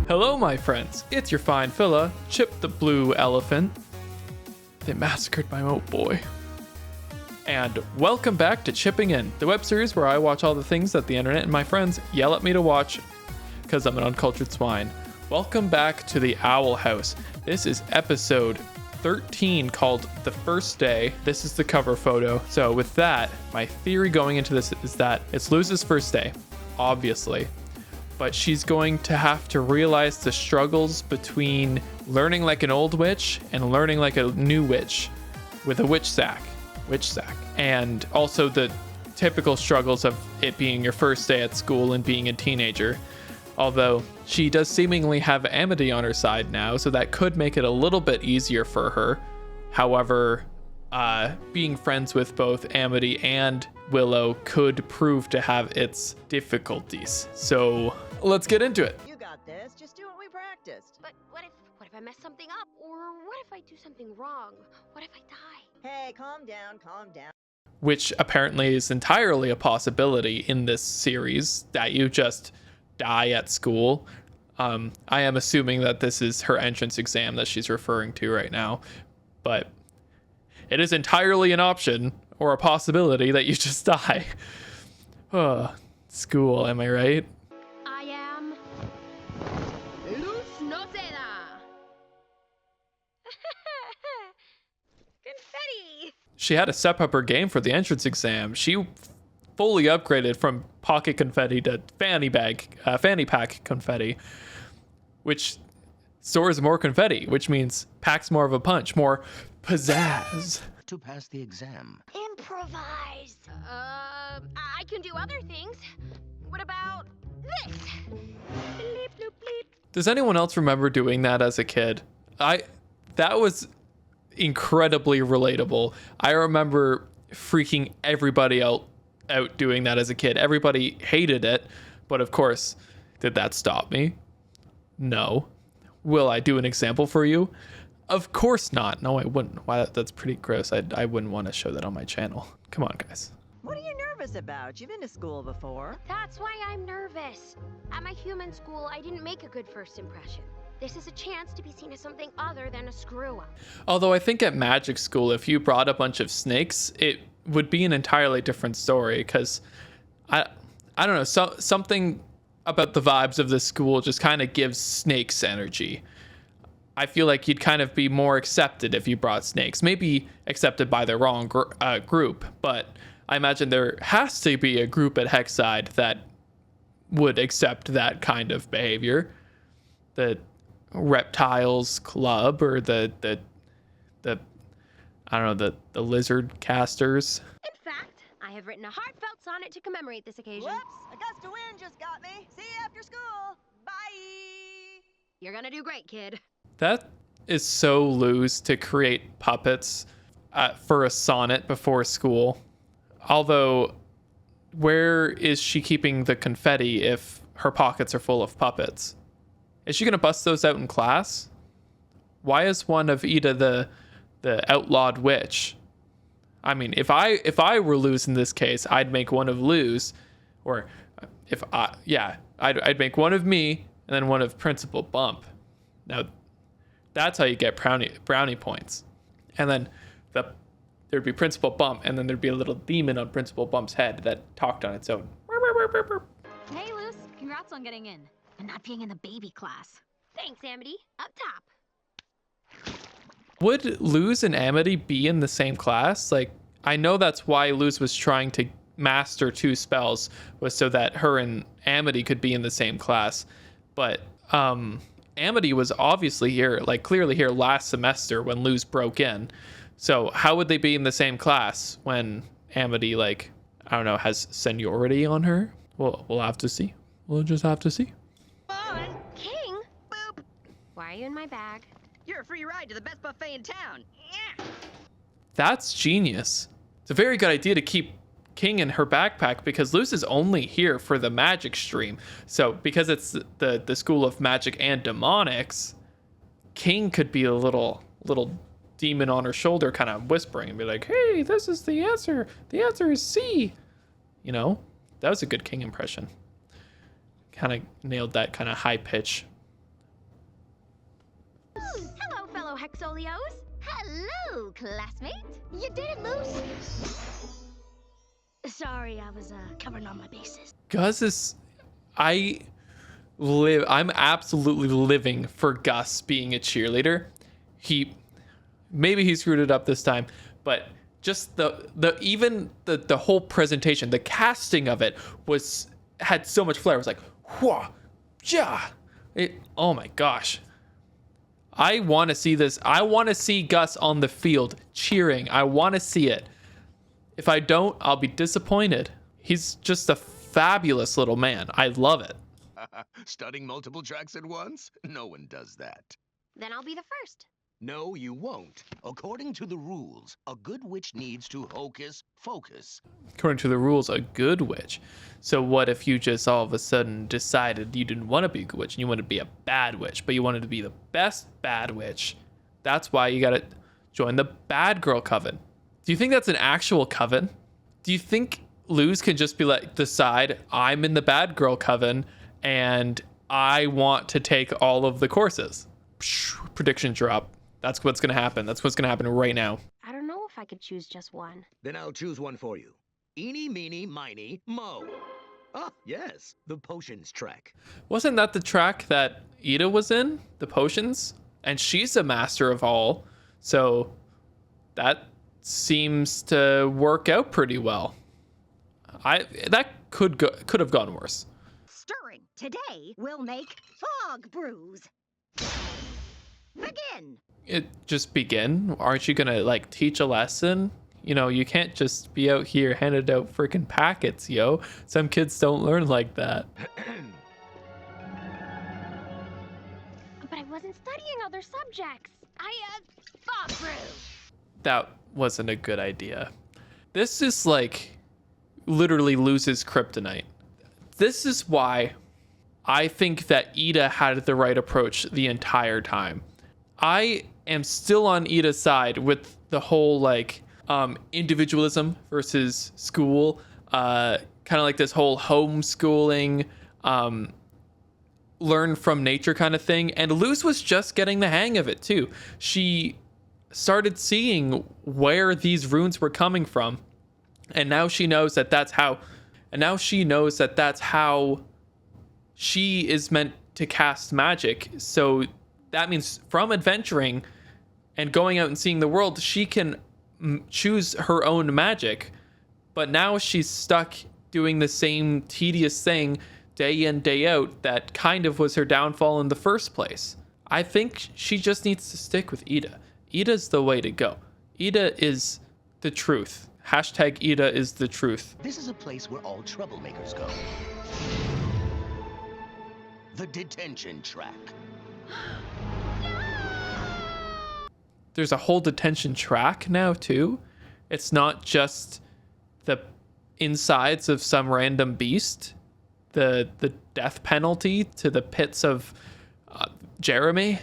Hello, my friends. It's your fine fella, Chip the Blue Elephant. They massacred my oat boy. And welcome back to Chipping In, the web series where I watch all the things that the internet and my friends yell at me to watch because I'm an uncultured swine. Welcome back to the Owl House. This is episode 13 called The First Day. This is the cover photo. So with that, my theory going into this is that it's Luz's first day, obviously. But she's going to have to realize the struggles between learning like an old witch and learning like a new witch with a witch sack. And also the typical struggles of it being your first day at school and being a teenager. Although she does seemingly have Amity on her side now, so that could make it a little bit easier for her. However, being friends with both Amity and Willow could prove to have its difficulties. So let's get into it. You got this. Just do what we practiced. But what if I mess something up? Or what if I do something wrong? What if I die? Hey, calm down. Which apparently is entirely a possibility in this series, that you just die at school. I am assuming that this is her entrance exam that she's referring to right now, but it is entirely an option or a possibility that you just die. School, am I right? I am Luz no se da. Confetti. She had to step up her game for the entrance exam. She fully upgraded from pocket confetti to fanny pack confetti, which stores more confetti, which means packs more of a punch, more pizzazz. To pass the exam. Improvise. I can do other things. What about this? Bleep, bloop, bleep. Does anyone else remember doing that as a kid? That was incredibly relatable. I remember freaking everybody out doing that as a kid. Everybody hated it, but of course, did that stop me? No. Will I do an example for you? Of course not. No, I wouldn't. Why? That's pretty gross. I wouldn't want to show that on my channel. Come on, guys. What are you nervous about? You've been to school before. That's why I'm nervous. At my human school, I didn't make a good first impression. This is a chance to be seen as something other than a screw-up. Although I think at magic school, if you brought a bunch of snakes, it would be an entirely different story, because I don't know, something about the vibes of the school just kind of gives snakes energy. I feel like you'd kind of be more accepted if you brought snakes. Maybe accepted by the wrong group, but I imagine there has to be a group at Hexside that would accept that kind of behavior. The Reptiles Club, or the I don't know, the Lizard Casters. In fact, I have written a heartfelt sonnet to commemorate this occasion. Whoops! A gust of wind just got me. See you after school. Bye. You're gonna do great, kid. That is so Luz to create puppets for a sonnet before school. Although, where is she keeping the confetti if her pockets are full of puppets? Is she going to bust those out in class? Why is one of Ida the outlawed witch? I mean, if I were Luz in this case, I'd make one of Luz, or I'd make one of me and then one of Principal Bump. Now, that's how you get brownie points. And then there'd be Principal Bump, and then there'd be a little demon on Principal Bump's head that talked on its own. Hey, Luz, congrats on getting in and not being in the baby class. Thanks, Amity. Up top. Would Luz and Amity be in the same class? Like, I know that's why Luz was trying to master 2 spells, was so that her and Amity could be in the same class. But Amity was obviously here, like clearly here last semester when Luz broke in. So how would they be in the same class when Amity, like, I don't know, has seniority on her? We'll have to see. We'll just have to see. King? Boop. Why are you in my bag? You're a free ride to the best buffet in town. Yeah. That's genius. It's a very good idea to keep King in her backpack, because Luz is only here for the magic stream. So because it's the school of magic and demonics, King could be a little demon on her shoulder kind of whispering and be like, hey, this is the answer. The answer is C. You know, that was a good King impression. Kind of nailed that kind of high pitch Solios? Hello, classmate. You did it, Luce. Sorry, I was covering all my bases. Gus is, I'm absolutely living for Gus being a cheerleader. Maybe he screwed it up this time, but just the whole presentation, the casting of it had so much flair. It was like, whoa, yeah. Oh my gosh. I want to see this. I want to see Gus on the field cheering. I want to see it. If I don't, I'll be disappointed. He's just a fabulous little man. I love it. Studying multiple tracks at once? No one does that. Then I'll be the first. No, you won't. According to the rules, a good witch needs to hocus focus. According to the rules, a good witch. So what if you just all of a sudden decided you didn't want to be a good witch and you wanted to be a bad witch, but you wanted to be the best bad witch? That's why you got to join the bad girl coven. Do you think that's an actual coven? Do you think Luz can just be like, decide I'm in the bad girl coven and I want to take all of the courses? Prediction drop. That's what's going to happen. That's what's going to happen right now. I don't know if I could choose just one. Then I'll choose one for you. Eeny, meeny, miny, mo. Ah, yes, the potions track. Wasn't that the track that Ida was in? The potions? And she's a master of all. So that seems to work out pretty well. That could have gone worse. Stirring. Today, we'll make fog brews. Begin. It just begin? Aren't you gonna like teach a lesson? You know, you can't just be out here handing out freaking packets, yo. Some kids don't learn like that. But I wasn't studying other subjects. Fog brew. That wasn't a good idea. This is like literally loses kryptonite. This is why I think that Ida had the right approach the entire time. I am still on Ida's side with the whole like individualism versus school, kind of like this whole homeschooling, learn from nature kind of thing. And Luz was just getting the hang of it too. She started seeing where these runes were coming from, and now she knows that that's how. And now she knows that that's how she is meant to cast magic. So that means from adventuring and going out and seeing the world, she can choose her own magic. But now she's stuck doing the same tedious thing day in, day out that kind of was her downfall in the first place. I think she just needs to stick with Ida. Ida's the way to go. Ida is the truth. Hashtag Ida is the truth. This is a place where all troublemakers go. The detention track. There's a whole detention track now too. It's not just the insides of some random beast. The death penalty to the pits of Jeremy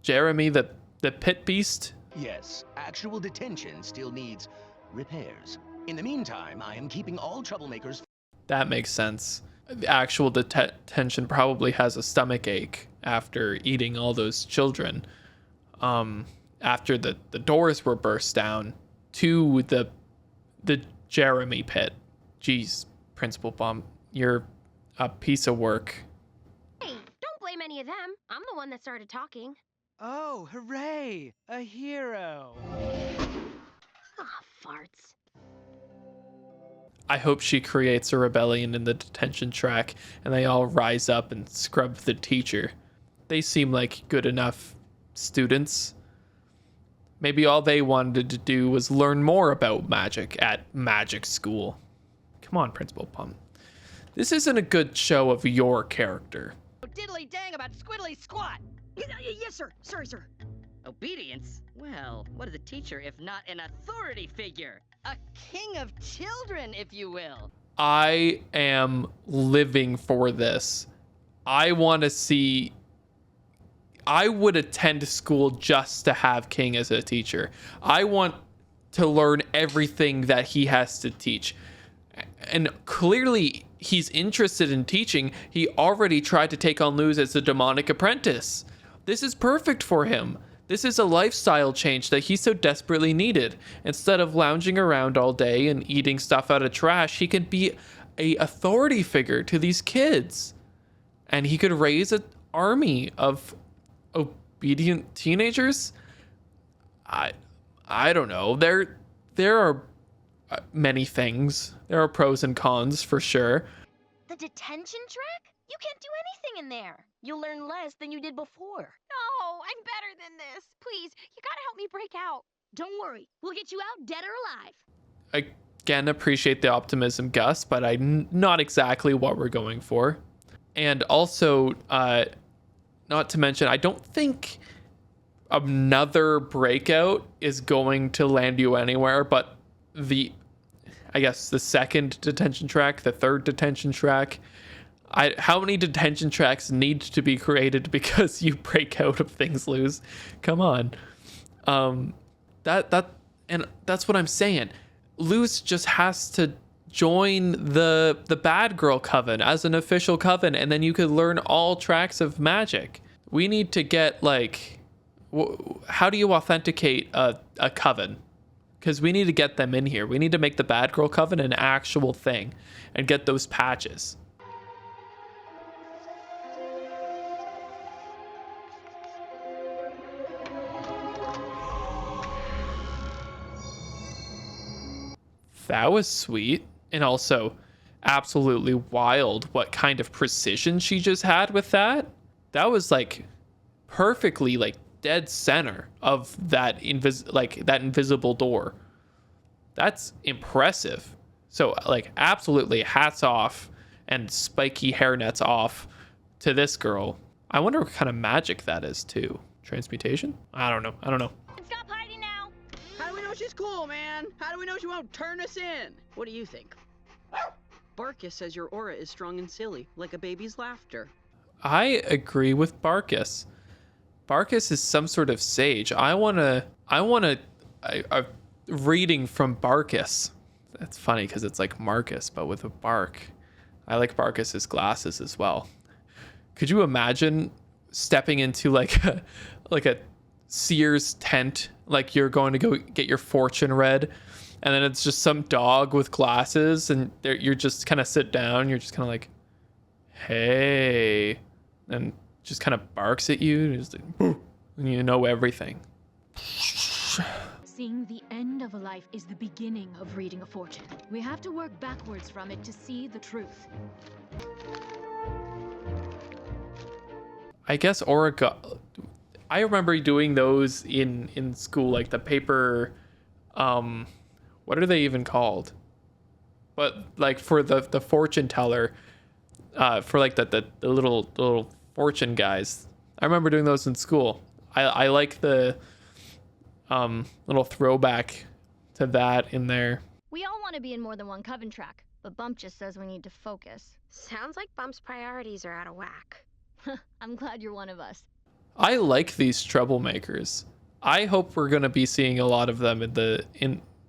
the pit beast. Yes, actual detention still needs repairs. In the meantime, I am keeping all troublemakers. That makes sense. The actual detention probably has a stomach ache after eating all those children. After the doors were burst down to the Jeremy pit. Jeez, Principal Bum, you're a piece of work. Hey, don't blame any of them. I'm the one that started talking. Oh, hooray! A hero! Ah, farts. I hope she creates a rebellion in the detention track and they all rise up and scrub the teacher. They seem like good enough students. Maybe all they wanted to do was learn more about magic at magic school. Come on, Principal Plum. This isn't a good show of your character. Diddly dang about squiddly squat. Yes, sir. Sorry, sir. Obedience? Well, what is a teacher if not an authority figure? A king of children, if you will. I am living for this. I want to see... I would attend school just to have King as a teacher. I want to learn everything that he has to teach. And clearly, he's interested in teaching. He already tried to take on Luz as a demonic apprentice. This is perfect for him. This is a lifestyle change that he so desperately needed. Instead of lounging around all day and eating stuff out of trash, he could be a authority figure to these kids. And he could raise an army of obedient teenagers. I don't know. There are many things. There are pros and cons for sure. The detention track? You can't do anything in there. You'll learn less than you did before. No, I'm better than this. Please, you gotta help me break out. Don't worry, we'll get you out dead or alive. I again appreciate the optimism, Gus, but not exactly what we're going for. And also, not to mention, I don't think another breakout is going to land you anywhere, but I guess the second detention track, the third detention track. How many detention tracks need to be created because you break out of things, Luz? Come on. And that's what I'm saying. Luz just has to join the bad girl coven as an official coven, and then you could learn all tracks of magic. We need to get, like, how do you authenticate a coven? Because we need to get them in here. We need to make the bad girl coven an actual thing and get those patches. That was sweet, and also absolutely wild what kind of precision she just had with that. That was like perfectly like dead center of that invisible door. That's impressive. So like absolutely hats off and spiky hairnets off to this girl. I wonder what kind of magic that is too. Transmutation? I don't know. Stop hiding now. How do we know she's cool, man? How do we know she won't turn us in? What do you think? Barcus says your aura is strong and silly, like a baby's laughter. I agree with Barcus. Barcus is some sort of sage. I want a reading from Barcus. That's funny because it's like Marcus, but with a bark. I like Barcus's glasses as well. Could you imagine stepping into like a Sears tent, like you're going to go get your fortune read, and then it's just some dog with glasses, and you're just kind of sit down, you're just kind of like, hey, and just kind of barks at you, and just like, boo, and you know everything. Seeing the end of a life is the beginning of reading a fortune. We have to work backwards from it to see the truth. I guess I remember doing those in school, like the paper, what are they even called? But like for the fortune teller, for like the little fortune guys. I remember doing those in school. I like the little throwback to that in there. We all want to be in more than one coven track, but Bump just says we need to focus. Sounds like Bump's priorities are out of whack. I'm glad you're one of us. I like these troublemakers. I hope we're going to be seeing a lot of them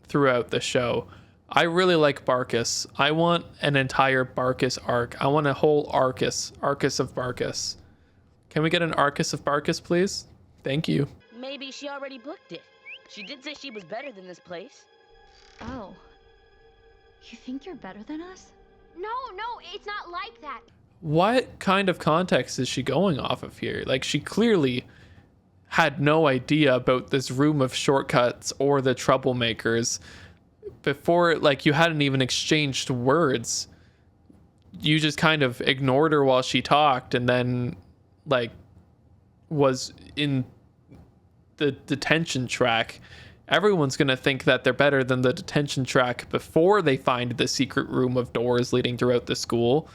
throughout the show. I really like Barcus. I want an entire Barcus arc. I want a whole Arcus of Barcus. Can we get an Arcus of Barcus, please? Thank you. Maybe she already booked it. She did say she was better than this place. Oh. You think you're better than us? No, it's not like that. What kind of context is she going off of here? Like, she clearly had no idea about this room of shortcuts or the troublemakers before. Like, you hadn't even exchanged words. You just kind of ignored her while she talked, and then like was in the detention track. Everyone's gonna think that they're better than the detention track before they find the secret room of doors leading throughout the school.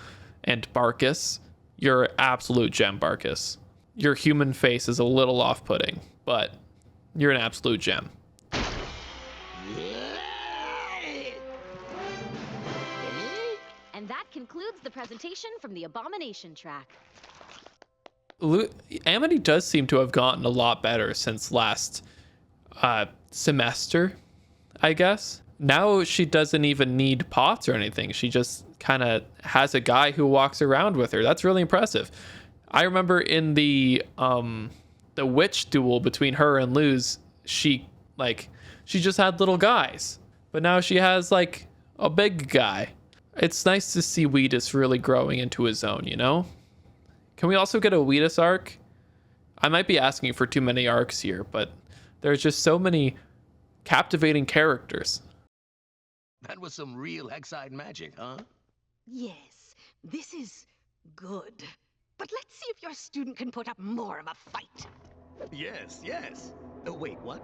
And Barcus, you're an absolute gem, Barcus. Your human face is a little off-putting, but you're an absolute gem. And that concludes the presentation from the Abomination track. Amity does seem to have gotten a lot better since last semester, I guess. Now she doesn't even need pots or anything. She just kind of has a guy who walks around with her. That's really impressive. I remember in the the witch duel between her and Luz, she just had little guys, but now she has like a big guy. It's nice to see Wheatus really growing into his own, you know? Can we also get a Wheatus arc? I might be asking for too many arcs here, but there's just so many captivating characters. That was some real Hexide magic, huh? Yes, this is good. But let's see if your student can put up more of a fight. Yes, yes. Oh, wait, what?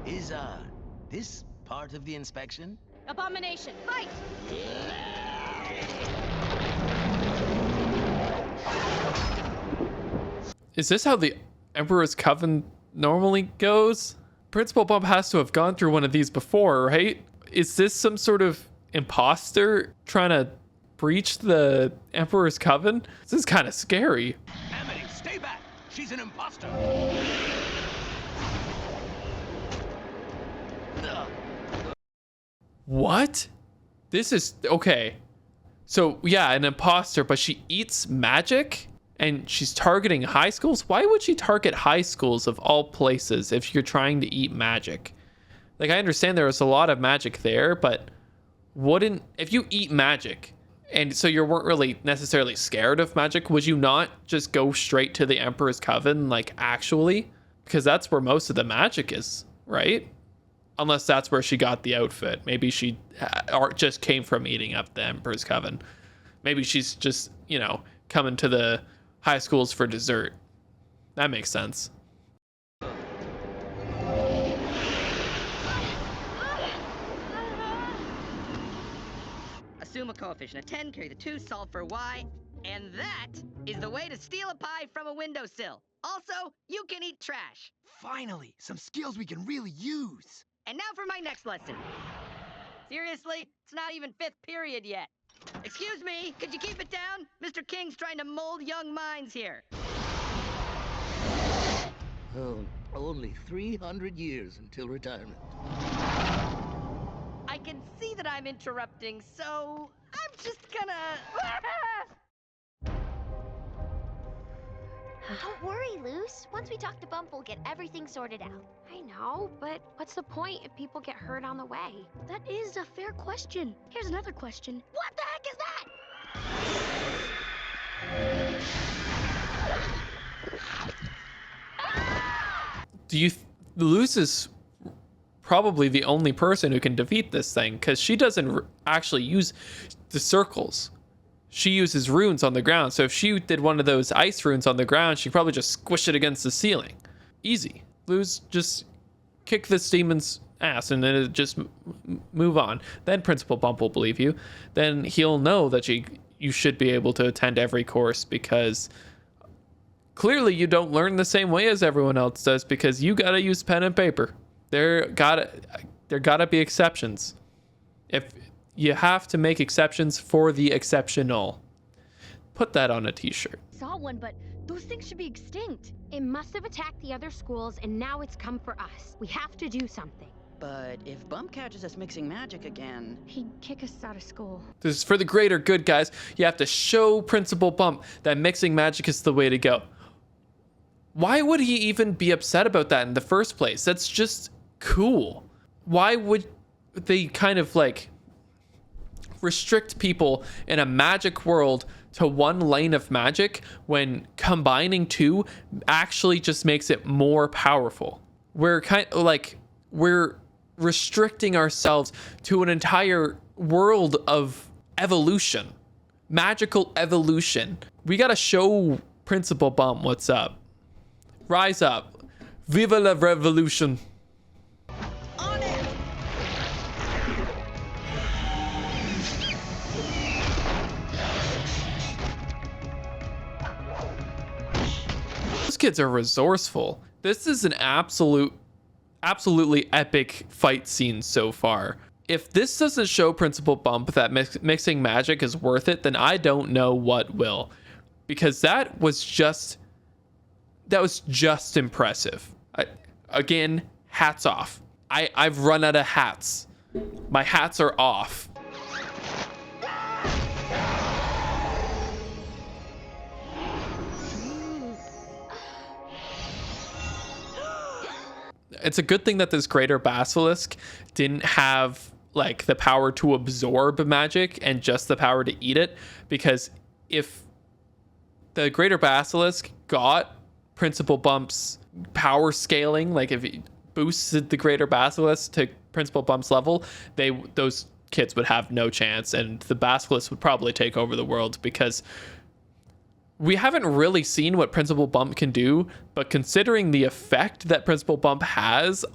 Is, this part of the inspection? Abomination, fight! Is this how the Emperor's Coven normally goes? Principal Bump has to have gone through one of these before, right? Is this some sort of imposter trying to breach the Emperor's Coven? This is kind of scary. Amity, stay back! She's an imposter! What? This is okay. So yeah, an imposter, but she eats magic and she's targeting high schools. Why would she target high schools of all places if you're trying to eat magic? Like, I understand there was a lot of magic there, but if you eat magic and so you weren't really necessarily scared of magic, would you not just go straight to the Emperor's Coven, like, actually? Because that's where most of the magic is, right? Unless that's where she got the outfit. Maybe she just came from eating up the Emperor's Coven. Maybe she's just, coming to the high schools for dessert. That makes sense. Assume a coefficient of 10, carry the 2, solve for y, and that is the way to steal a pie from a windowsill. Also, you can eat trash. Finally, some skills we can really use. And now for my next lesson. Seriously, it's not even 5th period yet. Excuse me, could you keep it down? Mr. King's trying to mold young minds here. Oh, only 300 years until retirement. I can see that I'm interrupting, so I'm just gonna... Don't worry, Luz. Once we talk to Bump, we'll get everything sorted out. I know, but what's the point if people get hurt on the way? That is a fair question. Here's another question. What the heck is that? Luz is probably the only person who can defeat this thing, because she doesn't actually use the circles. She uses runes on the ground. So if she did one of those ice runes on the ground, she'd probably just squish it against the ceiling. Easy. Luz, just kick this demon's ass and then just move on. Then Principal Bump will believe you. Then he'll know that you should be able to attend every course, because clearly you don't learn the same way as everyone else does, because you gotta use pen and paper. There gotta be exceptions. If you have to make exceptions for the exceptional. Put that on a t-shirt. Saw one, but those things should be extinct. It must have attacked the other schools, and now it's come for us. We have to do something. But if Bump catches us mixing magic again... He'd kick us out of school. This is for the greater good, guys. You have to show Principal Bump that mixing magic is the way to go. Why would he even be upset about that in the first place? That's just cool. Why would they kind of restrict people in a magic world to one lane of magic when combining two actually just makes it more powerful? We're we're restricting ourselves to an entire world of evolution, magical evolution. We gotta show Principal Bump what's up. Rise up. Viva la revolution. On it! Those kids are resourceful. This is an absolutely epic fight scene so far. If this doesn't show Principal Bump that mixing magic is worth it, then I don't know what will. Because that was just impressive. Again, hats off. I've run out of hats. My hats are off. it's a good thing that this greater basilisk didn't have like the power to absorb magic and just the power to eat it, because if the greater basilisk got Principal Bump's power scaling, like if it boosted the greater basilisk to Principal Bump's level, those kids would have no chance, and the basilisk would probably take over the world, because we haven't really seen what Principal Bump can do, but considering the effect that Principal Bump has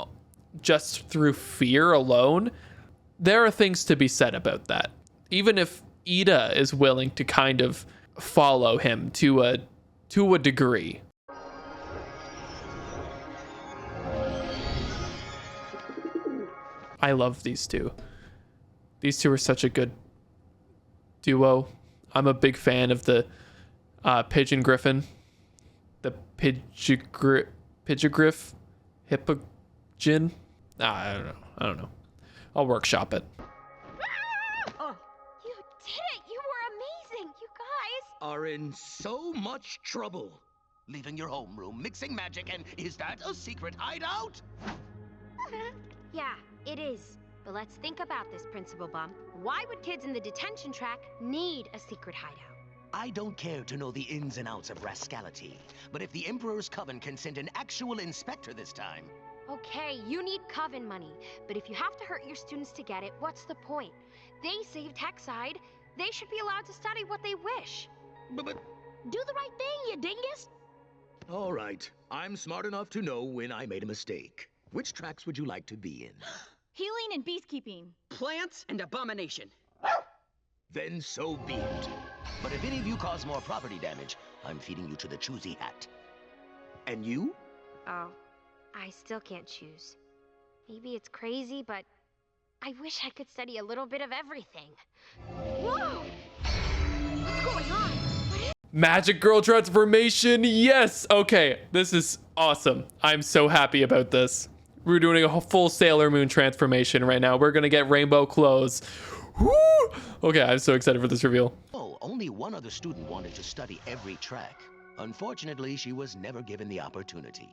just through fear alone, there are things to be said about that. Even if Ida is willing to kind of follow him to a degree. I love these two. These two are such a good duo. I'm a big fan of the Pigeon Griffin, the Pidgegriff, Hippogin. I don't know. I'll workshop it. You did it! You were amazing! You guys! Are in so much trouble. Leaving your homeroom, mixing magic, and is that a secret hideout? Yeah, it is. But let's think about this, Principal Bump. Why would kids in the detention track need a secret hideout? I don't care to know the ins and outs of rascality, but if the Emperor's Coven can send an actual inspector this time... Okay, you need Coven money, but if you have to hurt your students to get it, what's the point? They saved Hexside. They should be allowed to study what they wish. But Do the right thing, you dingus! all right, I'm smart enough to know when I made a mistake. Which tracks would you like to be in? Healing and beekeeping. Plants and abomination. Then so be it. But if any of you cause more property damage, I'm feeding you to the choosy hat. And you? Oh, I still can't choose. Maybe it's crazy, but I wish I could study a little bit of everything. Whoa! What's going on? Magic Girl transformation, yes! Okay, this is awesome. I'm so happy about this. We're doing a full Sailor Moon transformation right now. We're gonna get rainbow clothes. Woo! Okay, I'm so excited for this reveal. Oh, only one other student wanted to study every track. Unfortunately, she was never given the opportunity.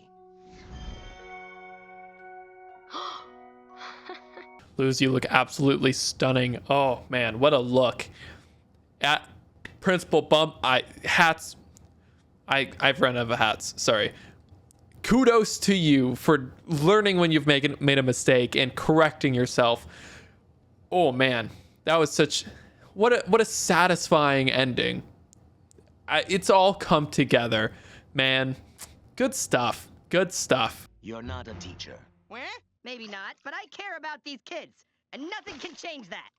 Luz, you look absolutely stunning. Oh man, what a look. At Principal Bump, I've run out of hats, sorry. Kudos to you for learning when you've made a mistake and correcting yourself. Oh man, that was such, what a satisfying ending. It's all come together, man. Good stuff, good stuff. You're not a teacher. Well, maybe not, but I care about these kids, and nothing can change that.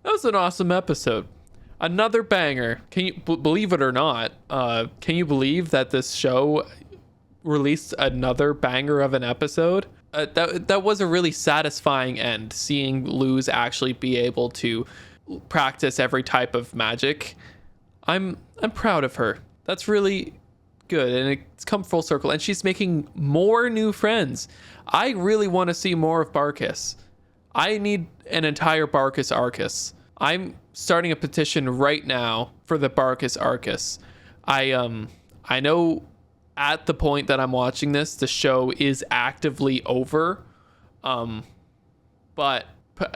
That was an awesome episode. Another banger. Can you believe it or not? Can you believe that this show released another banger of an episode? That was a really satisfying end, seeing Luz actually be able to practice every type of magic. I'm proud of her. That's really good, and it's come full circle, and she's making more new friends. I really want to see more of Barcus. I need an entire Barcus Arcus. I'm starting a petition right now for the Barcus Arcus. I know at the point that I'm watching this, the show is actively over, but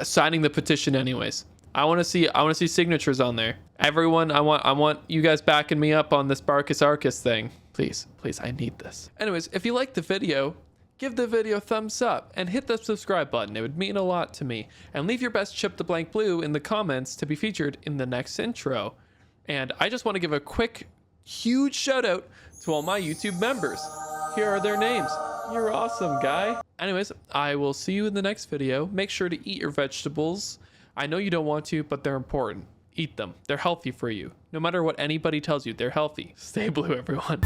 signing the petition anyways. I want to see signatures on there. Everyone, I want you guys backing me up on this Barcus Arcus thing. Please, I need this. Anyways, if you liked the video, give the video a thumbs up and hit the subscribe button. It would mean a lot to me. And leave your best ChipTheBlue in the comments to be featured in the next intro. And I just want to give a quick, huge shout out to all my YouTube members. Here are their names. You're awesome, guy. Anyways, I will see you in the next video. Make sure to eat your vegetables. I know you don't want to, but they're important. Eat them. They're healthy for you. No matter what anybody tells you, they're healthy. Stay blue, everyone.